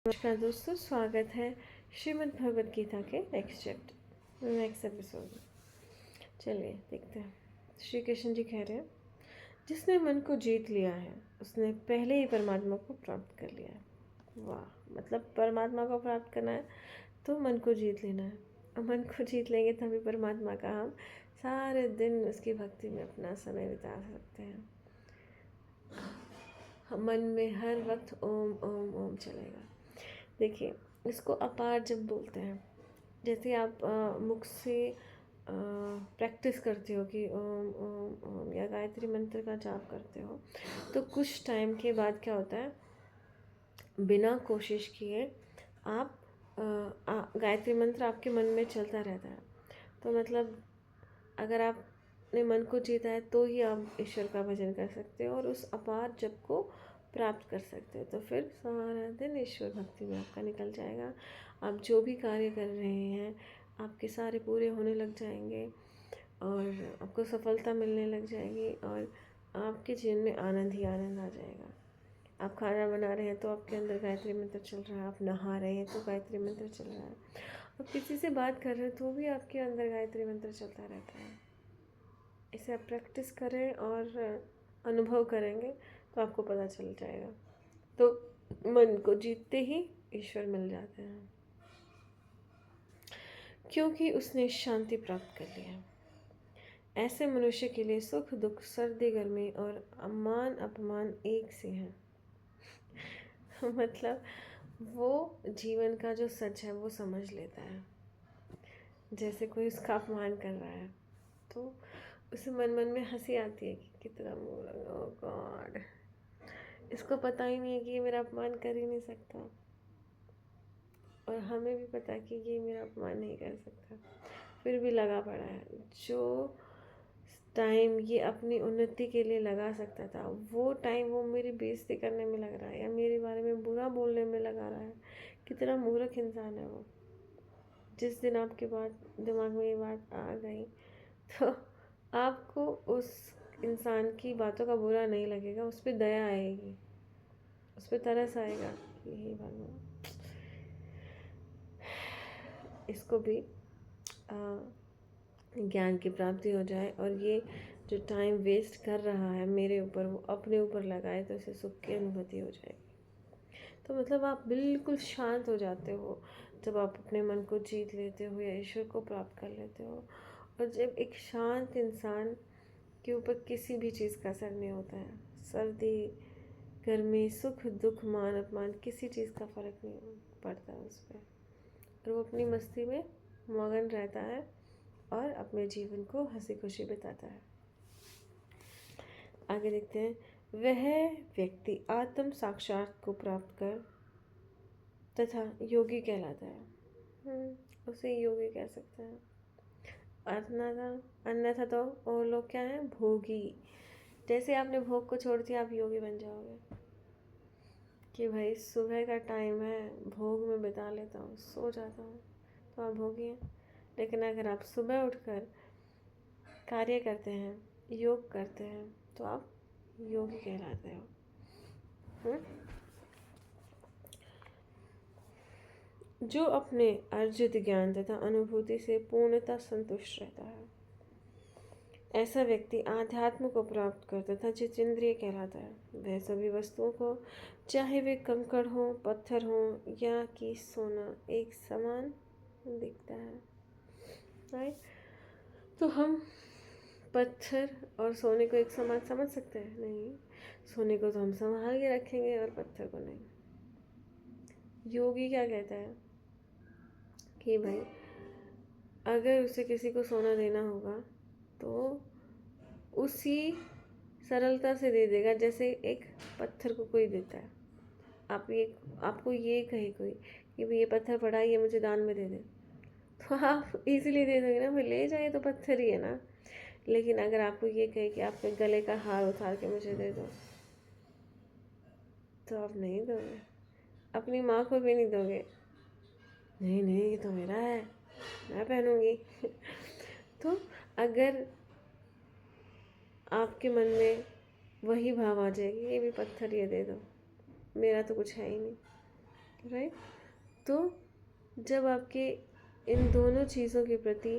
नमस्कार दोस्तों, स्वागत है श्रीमद् भगवद गीता के नेक्स्ट एपिसोड में। चलिए देखते हैं। श्री कृष्ण जी कह रहे हैं, जिसने मन को जीत लिया है उसने पहले ही परमात्मा को प्राप्त कर लिया है। वाह, मतलब परमात्मा को प्राप्त करना है तो मन को जीत लेना है, और मन को जीत लेंगे तभी परमात्मा का हम सारे दिन उसकी भक्ति में अपना समय बिता सकते हैं। मन में हर वक्त ओम ओम ओम चलेगा। देखिए, इसको अपार जब बोलते हैं, जैसे आप मुख से प्रैक्टिस करते हो कि ओम ओम ओम या गायत्री मंत्र का जाप करते हो, तो कुछ टाइम के बाद क्या होता है, बिना कोशिश किए आप गायत्री मंत्र आपके मन में चलता रहता है। तो मतलब अगर आपने मन को जीता है तो ही आप ईश्वर का भजन कर सकते हो और उस अपार जप को प्राप्त कर सकते हो। तो फिर सारा दिन ईश्वर भक्ति में आपका निकल जाएगा। आप जो भी कार्य कर रहे हैं आपके सारे पूरे होने लग जाएंगे और आपको सफलता मिलने लग जाएगी और आपके जीवन में आनंद ही आनंद आ जाएगा। आप खाना बना रहे हैं तो आपके अंदर गायत्री मंत्र चल रहा है, आप नहा रहे हैं तो गायत्री मंत्र चल रहा है, और किसी से बात कर रहे हैं तो भी आपके अंदर गायत्री मंत्र चलता रहता है। इसे आप प्रैक्टिस करें और अनुभव करेंगे तो आपको पता चल जाएगा। तो मन को जीतते ही ईश्वर मिल जाते हैं, क्योंकि उसने शांति प्राप्त कर लिया। ऐसे मनुष्य के लिए सुख दुख, सर्दी गर्मी और अम्मान अपमान एक से हैं। मतलब वो जीवन का जो सच है वो समझ लेता है। जैसे कोई उसका अपमान कर रहा है तो उसे मन मन में हंसी आती है कि कितना मूर्ख, ओह गॉड, इसको पता ही नहीं है कि ये मेरा अपमान कर ही नहीं सकता, और हमें भी पता है कि ये मेरा अपमान नहीं कर सकता, फिर भी लगा पड़ा है। जो टाइम ये अपनी उन्नति के लिए लगा सकता था वो टाइम वो मेरी बेइज्जती करने में लग रहा है या मेरे बारे में बुरा बोलने में लगा रहा है। कितना मूर्ख इंसान है वो। जिस दिन आपके दिमाग में ये बात आ गई तो आपको उस इंसान की बातों का बुरा नहीं लगेगा, उस पर दया आएगी, उस पर तरस आएगा कि हे भगवान, इसको भी ज्ञान की प्राप्ति हो जाए और ये जो टाइम वेस्ट कर रहा है मेरे ऊपर वो अपने ऊपर लगाए तो इसे सुख की अनुभूति हो जाएगी। तो मतलब आप बिल्कुल शांत हो जाते हो जब आप अपने मन को जीत लेते हो या ईश्वर को प्राप्त कर लेते हो। और जब एक शांत इंसान के ऊपर किसी भी चीज़ का असर नहीं होता है, सर्दी गर्मी, सुख दुख, मान अपमान, किसी चीज़ का फ़र्क नहीं पड़ता उस पर, और वो अपनी मस्ती में मगन रहता है और अपने जीवन को हंसी खुशी बिताता है। आगे देखते हैं, वह व्यक्ति आत्म साक्षात को प्राप्त कर तथा योगी कहलाता है। उसे योगी कह सकते हैं। अन्यथा तो और लोग क्या हैं, भोगी। जैसे आपने भोग को छोड़ दिया आप योगी बन जाओगे कि भाई सुबह का टाइम है, भोग में बिता लेता हूँ, सो जाता हूँ, तो आप भोगी हैं। लेकिन अगर आप सुबह उठकर कार्य करते हैं, योग करते हैं, तो आप योगी कहलाते हो। जो अपने अर्जित ज्ञान तथा अनुभूति से पूर्णतः संतुष्ट रहता है, ऐसा व्यक्ति आध्यात्म को प्राप्त कर तथा जितेंद्रिय कहलाता है। वह सभी वस्तुओं को, चाहे वे कंकड़ हो, पत्थर हो या कि सोना, एक समान दिखता है। राइट? तो हम पत्थर और सोने को एक समान समझ सकते हैं? नहीं, सोने को तो हम संभाल के रखेंगे और पत्थर को नहीं। योगी क्या कहता है कि भाई अगर उसे किसी को सोना देना होगा तो उसी सरलता से दे देगा जैसे एक पत्थर को कोई देता है। आपको ये कहे कोई कि भाई ये पत्थर पड़ा है, ये मुझे दान में दे दे, तो आप इजीली दे दोगे ना, भाई ले जाइए, तो पत्थर ही है ना। लेकिन अगर आपको ये कहे कि आपके गले का हार उतार के मुझे दे दो, तो आप नहीं दोगे, अपनी माँ को भी नहीं दोगे। नहीं नहीं, ये तो मेरा है, मैं पहनूंगी। तो अगर आपके मन में वही भाव आ जाएगी, ये भी पत्थर, ये दे दो, मेरा तो कुछ है ही नहीं, राइट। तो जब आपके इन दोनों चीज़ों के प्रति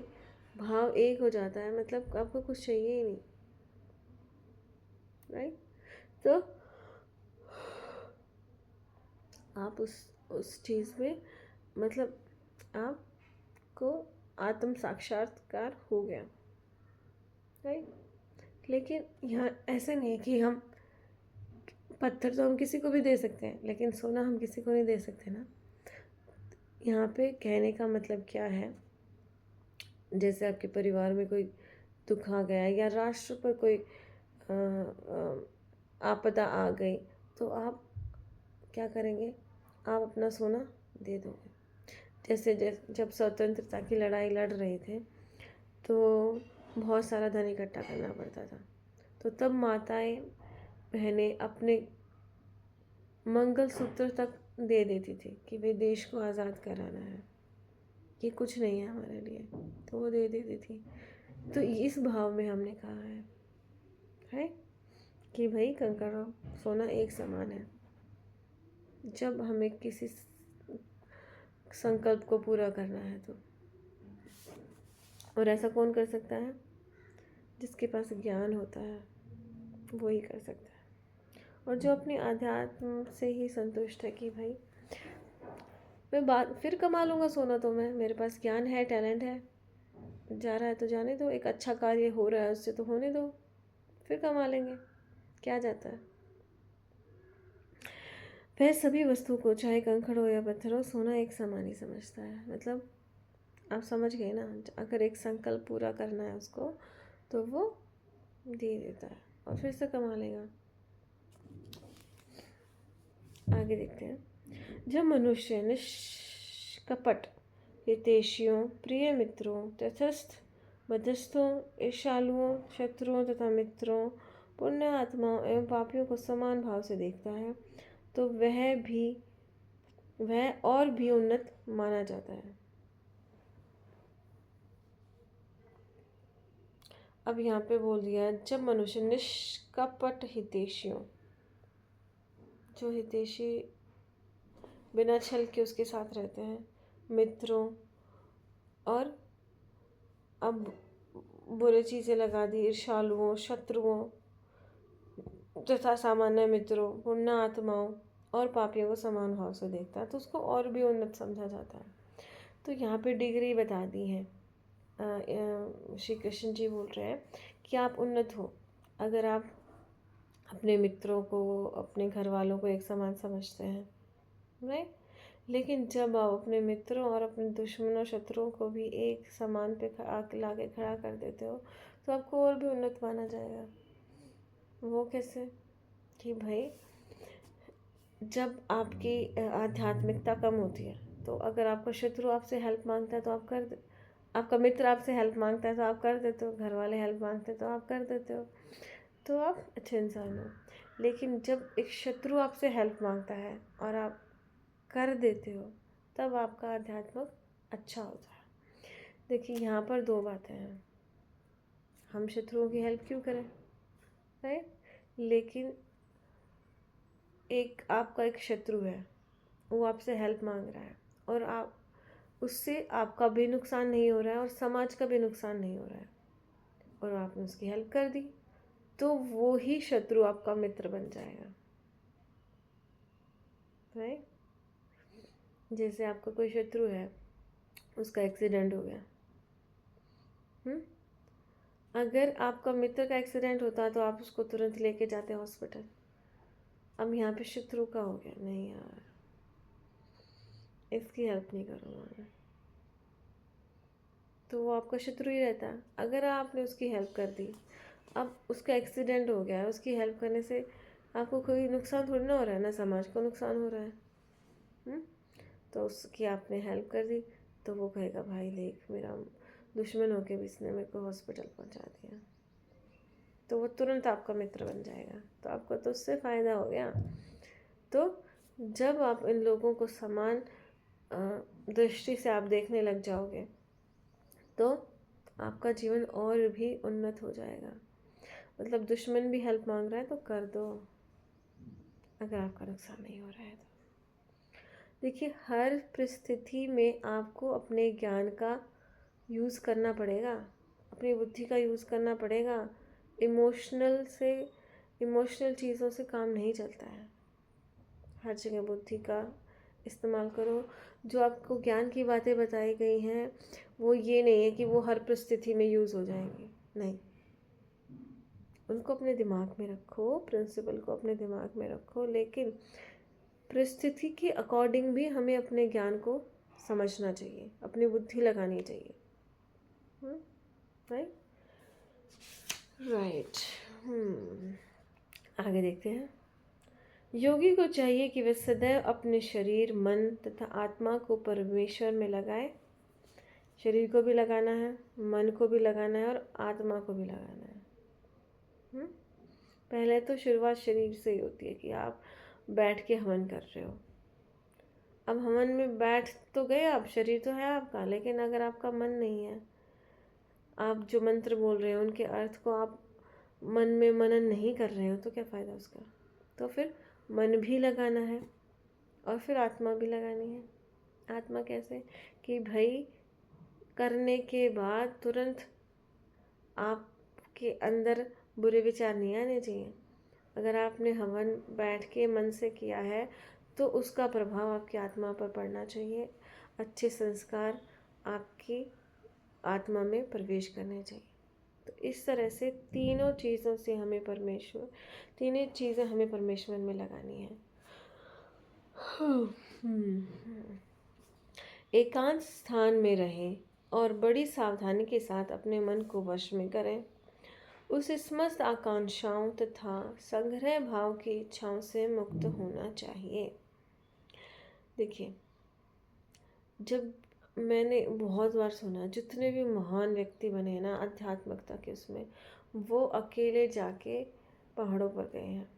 भाव एक हो जाता है, मतलब आपको कुछ चाहिए ही नहीं। राइट। तो आप उस चीज़ में, मतलब आपको आत्म साक्षात्कार हो गया। राइट। लेकिन यहाँ ऐसा नहीं है कि हम, पत्थर तो हम किसी को भी दे सकते हैं लेकिन सोना हम किसी को नहीं दे सकते ना। यहाँ पे कहने का मतलब क्या है, जैसे आपके परिवार में कोई दुख आ गया या राष्ट्र पर कोई आपदा आ गई, तो आप क्या करेंगे? आप अपना सोना दे दोगे। जैसे जब स्वतंत्रता की लड़ाई लड़ रहे थे तो बहुत सारा धन इकट्ठा करना पड़ता था, तो तब माताएं बहनें अपने मंगलसूत्र तक दे देती थी कि भाई देश को आज़ाद कराना है, ये कुछ नहीं है हमारे लिए, तो वो दे देती थी। तो इस भाव में हमने कहा है कि भाई कंकड़ और सोना एक समान है। जब हमें किसी संकल्प को पूरा करना है तो, और ऐसा कौन कर सकता है? जिसके पास ज्ञान होता है वो ही कर सकता है, और जो अपने आध्यात्म से ही संतुष्ट है कि भाई मैं बात फिर कमा लूँगा सोना, तो मैं, मेरे पास ज्ञान है, टैलेंट है, जा रहा है तो जाने दो, एक अच्छा कार्य हो रहा है उससे तो होने दो, फिर कमा लेंगे, क्या जाता है। वह सभी वस्तु को, चाहे कंकड़ हो या पत्थर हो, सोना एक समान ही समझता है। मतलब आप समझ गए ना, अगर एक संकल्प पूरा करना है उसको तो वो दे देता है और फिर से कमा लेगा। आगे देखते हैं। जब मनुष्य निष्कपट हितैषियों, प्रिय मित्रों, तटस्थ मध्यस्थों, ईर्ष्यालुओं, शत्रुओं तथा मित्रों, पुण्य आत्माओं एवं पापियों को समान भाव से देखता है तो वह और भी उन्नत माना जाता है। अब यहाँ पे बोल दिया है, जब मनुष्य निष्कपट हितैषियों, जो हितैषी बिना छल के उसके साथ रहते हैं, मित्रों, और अब बुरी चीज़ें लगा दी, ईर्ष्यालुओं, शत्रुओं तथा सामान्य मित्रों, पुण्य आत्माओं और पापियों को समान भाव से देखता है तो उसको और भी उन्नत समझा जाता है। तो यहाँ पे डिग्री बता दी है। श्री कृष्ण जी बोल रहे हैं कि आप उन्नत हो अगर आप अपने मित्रों को, अपने घर वालों को एक समान समझते हैं, राइट। लेकिन जब आप अपने मित्रों और अपने दुश्मनों, शत्रुओं को भी एक समान पे ला के खड़ा कर देते हो तो आपको और भी उन्नत माना जाएगा। वो कैसे? कि भाई जब आपकी आध्यात्मिकता कम होती है तो अगर आपका शत्रु आपसे हेल्प मांगता है तो आप कर, आपका मित्र आपसे हेल्प मांगता है तो आप कर देते हो, घर वाले हेल्प मांगते हैं तो आप कर देते हो, तो आप अच्छे इंसान हो। लेकिन जब एक शत्रु आपसे हेल्प मांगता है और आप कर देते हो तब आपका आध्यात्म अच्छा होता है। देखिए यहाँ पर दो बातें हैं, हम शत्रुओं की हेल्प क्यों करें, राइट। लेकिन एक आपका एक शत्रु है, वो आपसे हेल्प मांग रहा है और आप उससे, आपका भी नुकसान नहीं हो रहा है और समाज का भी नुकसान नहीं हो रहा है, और आपने उसकी हेल्प कर दी तो वो ही शत्रु आपका मित्र बन जाएगा, राइट। जैसे आपका कोई शत्रु है, उसका एक्सीडेंट हो गया, अगर आपका मित्र का एक्सीडेंट होता तो आप उसको तुरंत लेके जाते हॉस्पिटल। अब यहाँ पे शत्रु का हो गया, नहीं यार इसकी हेल्प नहीं करूँगा मैं, तो वो आपका शत्रु ही रहता है। अगर आपने उसकी हेल्प कर दी, अब उसका एक्सीडेंट हो गया है, उसकी हेल्प करने से आपको कोई नुकसान थोड़ी ना हो रहा है, ना समाज को नुकसान हो रहा है। तो उसकी आपने हेल्प कर दी तो वो कहेगा भाई देख, मेरा दुश्मन होके भी इसने मेरे को हॉस्पिटल पहुंचा दिया, तो वो तुरंत आपका मित्र बन जाएगा, तो आपको तो उससे फ़ायदा हो गया। तो जब आप इन लोगों को समान दृष्टि से आप देखने लग जाओगे तो आपका जीवन और भी उन्नत हो जाएगा। मतलब दुश्मन भी हेल्प मांग रहा है तो कर दो, अगर आपका नुकसान नहीं हो रहा है देखिए, हर परिस्थिति में आपको अपने ज्ञान का यूज़ करना पड़ेगा, अपनी बुद्धि का यूज़ करना पड़ेगा। इमोशनल चीज़ों से काम नहीं चलता है। हर जगह बुद्धि का इस्तेमाल करो। जो आपको ज्ञान की बातें बताई गई हैं वो ये नहीं है कि वो हर परिस्थिति में यूज़ हो जाएंगी, नहीं। उनको अपने दिमाग में रखो, प्रिंसिपल को अपने दिमाग में रखो, लेकिन परिस्थिति के अकॉर्डिंग भी हमें अपने ज्ञान को समझना चाहिए, अपनी बुद्धि लगानी चाहिए। Right right. आगे देखते हैं। योगी को चाहिए कि वह सदैव अपने शरीर, मन तथा आत्मा को परमेश्वर में लगाए। शरीर को भी लगाना है, मन को भी लगाना है और आत्मा को भी लगाना है। पहले तो शुरुआत शरीर से ही होती है कि आप बैठ के हवन कर रहे हो। अब हवन में बैठ तो गए आप, शरीर तो है आपका, लेकिन अगर आपका मन नहीं है, आप जो मंत्र बोल रहे हो उनके अर्थ को आप मन में मनन नहीं कर रहे हो, तो क्या फ़ायदा उसका। तो फिर मन भी लगाना है और फिर आत्मा भी लगानी है। आत्मा कैसे कि भाई करने के बाद तुरंत आपके अंदर बुरे विचार नहीं आने चाहिए। अगर आपने हवन बैठ के मन से किया है तो उसका प्रभाव आपकी आत्मा पर पड़ना चाहिए। अच्छे संस्कार आपकी आत्मा में प्रवेश करने चाहिए। तो इस तरह से तीनों चीज़ें हमें परमेश्वर में लगानी है। एकांत स्थान में रहें और बड़ी सावधानी के साथ अपने मन को वश में करें। उस समस्त आकांक्षाओं तथा संग्रह भाव की इच्छाओं से मुक्त होना चाहिए। देखिए, जब मैंने बहुत बार सुना, जितने भी महान व्यक्ति बने हैं ना आध्यात्मिकता के उसमें, वो अकेले जाके पहाड़ों पर गए हैं,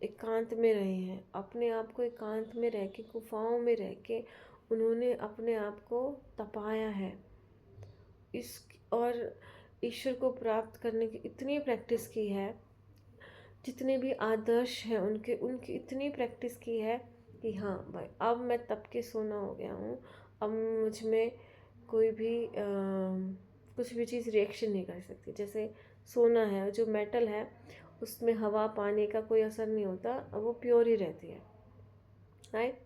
एकांत में रहे हैं, अपने आप को एकांत में रह के, गुफाओं में रह के उन्होंने अपने आप को तपाया है। और ईश्वर को प्राप्त करने की इतनी प्रैक्टिस की है, जितने भी आदर्श हैं उनकी इतनी प्रैक्टिस की है कि हाँ भाई, अब मैं तप के सोना हो गया हूँ। अब मुझ में कोई भी कुछ भी चीज़ रिएक्शन नहीं कर सकती। जैसे सोना है, जो मेटल है उसमें हवा पानी का कोई असर नहीं होता, वो प्योर ही रहती है, राइट।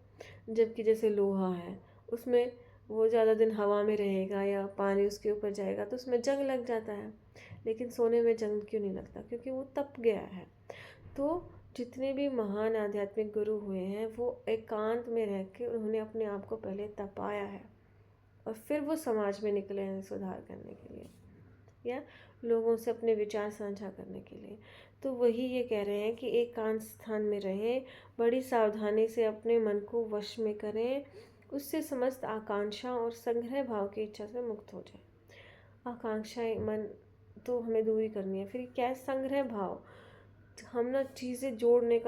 जबकि जैसे लोहा है, उसमें वो ज़्यादा दिन हवा में रहेगा या पानी उसके ऊपर जाएगा तो उसमें जंग लग जाता है, लेकिन सोने में जंग क्यों नहीं लगता? क्योंकि वो तप गया है। तो जितने भी महान आध्यात्मिक गुरु हुए हैं वो एकांत में रह के उन्होंने अपने आप को पहले तपाया है और फिर वो समाज में निकले हैं सुधार करने के लिए या लोगों से अपने विचार साझा करने के लिए। तो वही ये कह रहे हैं कि एकांत स्थान में रहें, बड़ी सावधानी से अपने मन को वश में करें, उससे समस्त आकांक्षा और संग्रह भाव की इच्छा से मुक्त हो जाए। आकांक्षाएं मन तो हमें दूरी करनी है। फिर क्या है? संग्रह भाव। हम ना चीज़ें जोड़ने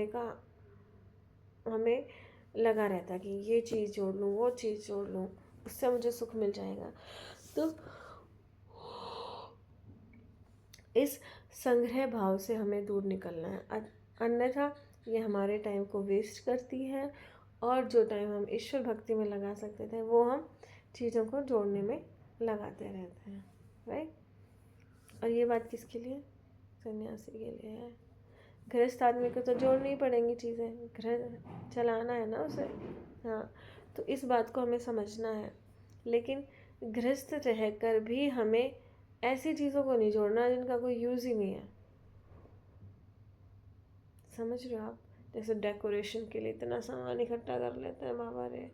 का हमें लगा रहता है कि ये चीज़ जोड़ लूँ, वो चीज़ जोड़ लूँ, उससे मुझे सुख मिल जाएगा। तो इस संग्रह भाव से हमें दूर निकलना है, अन्यथा ये हमारे टाइम को वेस्ट करती है और जो टाइम हम ईश्वर भक्ति में लगा सकते थे वो हम चीज़ों को जोड़ने में लगाते रहते हैं, राइट। और ये बात किसके लिए? सन्यासी के लिए है। गृहस्थ आदमी को तो जोड़नी ही पड़ेंगी चीज़ें, घर चलाना है ना उसे। हाँ, तो इस बात को हमें समझना है। लेकिन गृहस्थ रहकर भी हमें ऐसी चीज़ों को नहीं जोड़ना जिनका कोई यूज़ ही नहीं है। समझ रहे हो आप? जैसे डेकोरेशन के लिए इतना सामान इकट्ठा कर लेते हैं बाबा रे,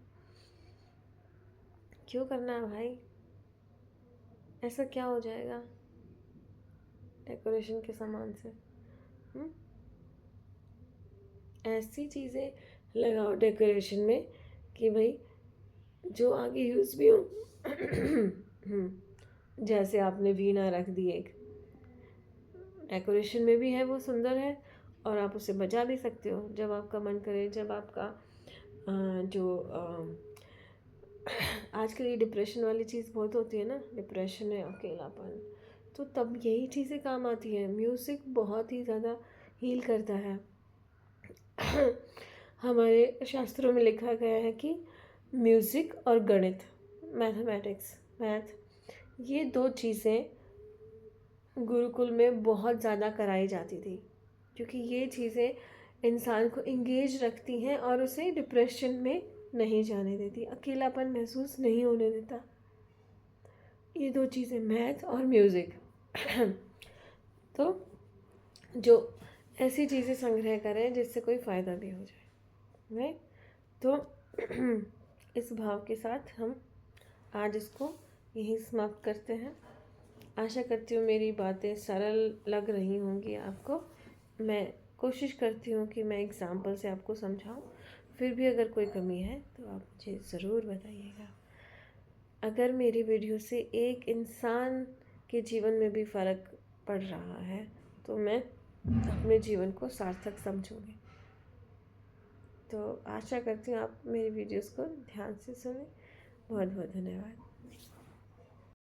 क्यों करना है भाई? ऐसा क्या हो जाएगा डेकोरेशन के सामान से? ऐसी चीज़ें लगाओ डेकोरेशन में कि भाई जो आगे यूज़ भी हो। जैसे आपने वीणा रख दी, एक डेकोरेशन में भी है, वो सुंदर है और आप उसे बजा भी सकते हो जब आपका मन करे, जब आपका आजकल ये डिप्रेशन वाली चीज़ बहुत होती है ना, डिप्रेशन है, अकेलापन, तो तब यही चीज़ें काम आती है। म्यूज़िक बहुत ही ज़्यादा हील करता है। हमारे शास्त्रों में लिखा गया है कि म्यूज़िक और गणित, मैथमेटिक्स, मैथ, ये दो चीज़ें गुरुकुल में बहुत ज़्यादा कराई जाती थी, क्योंकि ये चीज़ें इंसान को इंगेज रखती हैं और उसे डिप्रेशन में नहीं जाने देती, अकेलापन महसूस नहीं होने देता। ये दो चीज़ें, मैथ और म्यूज़िक। तो जो ऐसी चीज़ें संग्रह करें जिससे कोई फ़ायदा भी हो जाए, राइट। तो इस भाव के साथ हम आज इसको यहीं समाप्त करते हैं। आशा करती हूँ मेरी बातें सरल लग रही होंगी आपको। मैं कोशिश करती हूँ कि मैं एग्ज़ाम्पल से आपको समझाऊँ। फिर भी अगर कोई कमी है तो आप मुझे ज़रूर बताइएगा। अगर मेरी वीडियो से एक इंसान के जीवन में भी फ़र्क पड़ रहा है तो मैं अपने जीवन को सार्थक समझूंगी। तो आशा करती हूँ आप मेरी वीडियोस को ध्यान से सुनें। बहुत बहुत धन्यवाद।